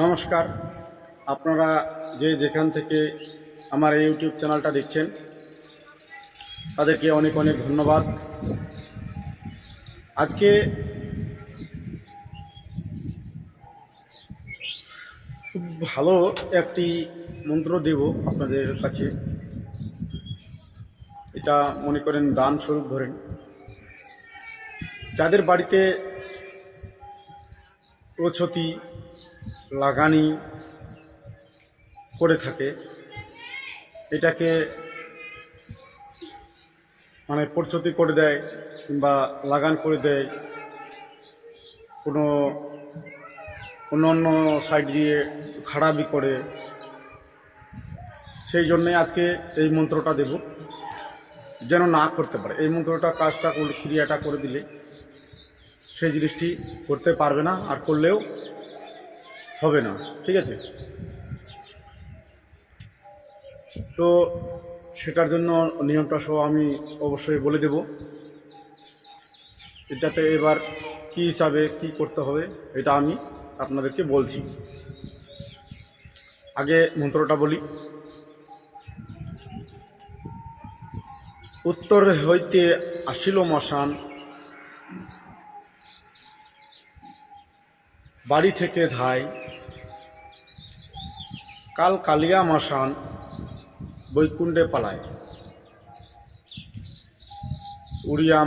নমস্কার। আপনারা যে যেখান থেকে আমার এই ইউটিউব চ্যানেলটা দেখছেন তাদেরকে অনেক অনেক ধন্যবাদ। আজকে খুব ভালো একটি মন্ত্র দেব আপনাদের কাছে। এটা মনে করেন দান স্বরূপ ধরেন। যাদের বাড়িতে প্রচ্ছতি লাগানি করে থাকে, এটাকে মানে প্রচ্ছতি করে দেয় কিংবা লাগান করে দেয়, কোনো অন্য সাইড দিয়ে খারাপই করে, সেই জন্যে আজকে এই মন্ত্রটা দেব যেন না করতে পারে। এই মন্ত্রটা কাজটা ক্রিয়াটা করে দিলে সেই জিনিসটি করতে পারবে না, আর করলেও হবে না। ঠিক আছে? তো সেটার জন্য নিয়মটা সহ আমি অবশ্যই বলে দেব। এটাতে এবার কী হিসাবে কী করতে হবে এটা আমি আপনাদেরকে বলছি। আগে মন্ত্রটা বলি। উত্তর হইতে আসিল মশান, বাড়ি থেকে ধাই, কাল কালিয়া মশান বৈকুণ্ঠে পালায়। উড়িয়া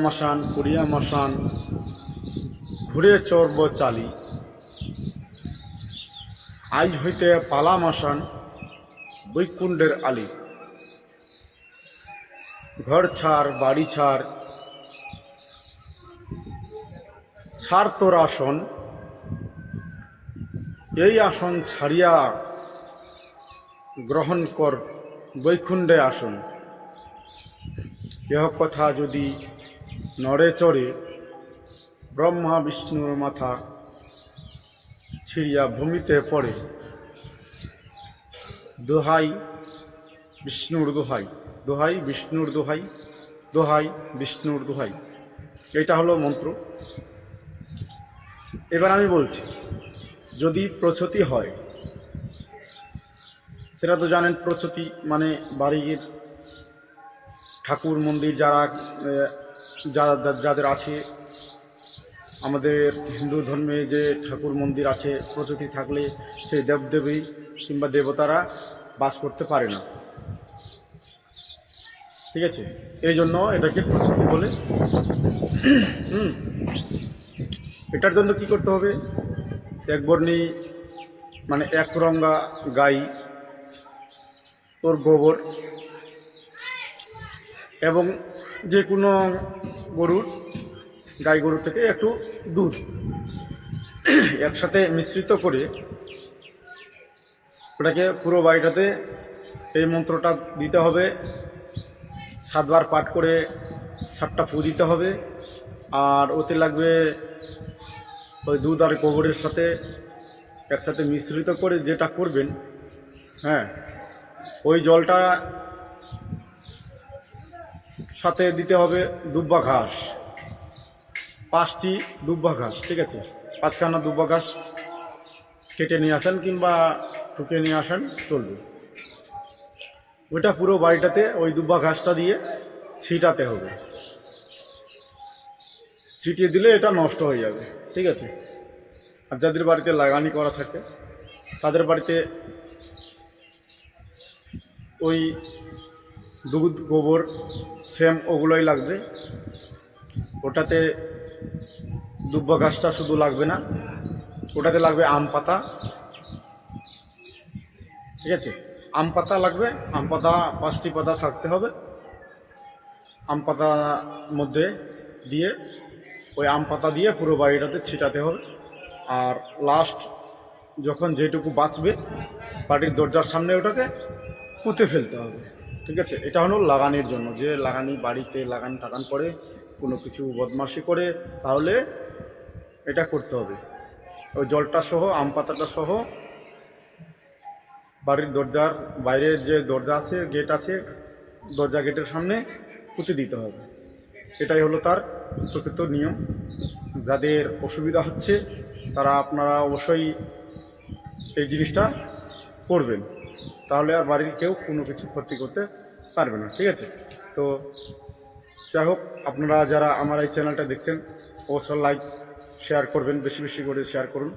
মশান ঘুরে চর্ব চালি, আজ হইতে পালা মশান বৈকুণ্ঠের আলি। ঘর ছাড় বাড়ি ছাড়, ছাড় তোর আসন, এই আসন ছাড়িয়া গ্রহণ কর বৈকুণ্ঠে আসন। এহ কথা যদি নড়ে চড়ে, ব্রহ্মা বিষ্ণুর মাথা ছিঁড়িয়া ভূমিতে পড়ে। দোহাই বিষ্ণুর দোহাই, দোহাই বিষ্ণুর দোহাই, দোহাই বিষ্ণুর দোহাই। এটা হলো মন্ত্র। এবার আমি বলছি, যদি প্রচ্ছতি হয়, সেটা তো জানেন, প্রচ্ছতি মানে বাড়ির ঠাকুর মন্দির যাদের আছে, আমাদের হিন্দু ধর্মে যে ঠাকুর মন্দির আছে, প্রচ্ছতি থাকলে সেই দেবদেবী কিংবা দেবতারা বাস করতে পারে না। ঠিক আছে? এই জন্য এটাকে প্রচ্ছতি বলে। এটার জন্য কি করতে হবে? এক বর্ণী মানে এক রঙা গাই, ওর গোবর এবং যে কোনো গরুর, গাই গরু থেকে একটু দুধ একসাথে মিশ্রিত করে ওটাকে পুরো বাড়িটাতে এই মন্ত্রটা দিতে হবে। 7 বার পাঠ করে 7টা ফু দিতে হবে। আর ওতে লাগবে ওই দুধ আর গোবরের সাথে একসাথে মিশ্রিত করে যেটা করবেন, হ্যাঁ, ওই জলটা সাথে দিতে হবে দুব্বা ঘাস, 5টি দুব্বা ঘাস। ঠিক আছে? 5খানা দুব্বা ঘাস কেটে নিয়ে আসেন কিংবা টুকে নিয়ে আসেন, চলবে। ওইটা পুরো বাড়িটাতে ওই দুব্বা ঘাসটা দিয়ে ছিটাতে হবে। ছিটিয়ে দিলে এটা নষ্ট হয়ে যাবে। ঠিক আছে? আর যাদের বাড়িতে লাগানি করা থাকে তাদের বাড়িতে ওই দুধ গোবর সেম ওগুলোই লাগবে। ওটাতে দুব্বা ঘাসটা শুধু লাগবে না, ওটাতে লাগবে আম পাতা। ঠিক আছে? আম পাতা লাগবে। আম পাতা 5টি পাতা থাকতে হবে। আম পাতা মধ্যে দিয়ে ওই আম পাতা দিয়ে পুরো বাড়িটাতে ছিটাতে হবে। আর লাস্ট যখন যেটুকু বাঁচবে বাড়ির দরজার সামনে ওটাকে পুঁতে ফেলতে হবে। ঠিক আছে? এটা হলো লাগানির জন্য। যে লাগানি বাড়িতে লাগান টাগান করে কোনো কিছু বদমাশি করে, তাহলে এটা করতে হবে। ওই জলটা সহ আম পাতাটা সহ বাড়ির দরজার বাইরে যে দরজা আছে, গেট আছে, দরজা গেটের সামনে পুঁতে দিতে হবে। এটাই হলো তার প্রকৃত নিয়ম। যাদের অসুবিধা হচ্ছে তারা আপনারা অবশ্যই এই জিনিসটা করবেন, তাহলে আর বাড়ির কেউ কোনো কিছু ক্ষতি করতে পারবে না। ঠিক আছে? তো যাই হোক, আপনারা যারা আমার এই চ্যানেলটা দেখছেন অবশ্যই লাইক শেয়ার করবেন, বেশি বেশি করে শেয়ার করুন।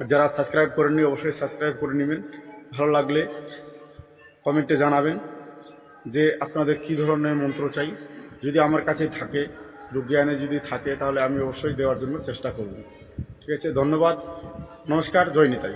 যারা সাবস্ক্রাইব করেননি অবশ্যই সাবস্ক্রাইব করে নেবেন। ভালো লাগলে কমেন্টে জানাবেন যে আপনাদের কী ধরনের মন্ত্র চাই। যদি আমার কাছে থাকে, বিজ্ঞানে যদি থাকে, তাহলে আমি অবশ্যই দেওয়ার জন্য চেষ্টা করব। ঠিক আছে? ধন্যবাদ, নমস্কার, জয় নিতাই।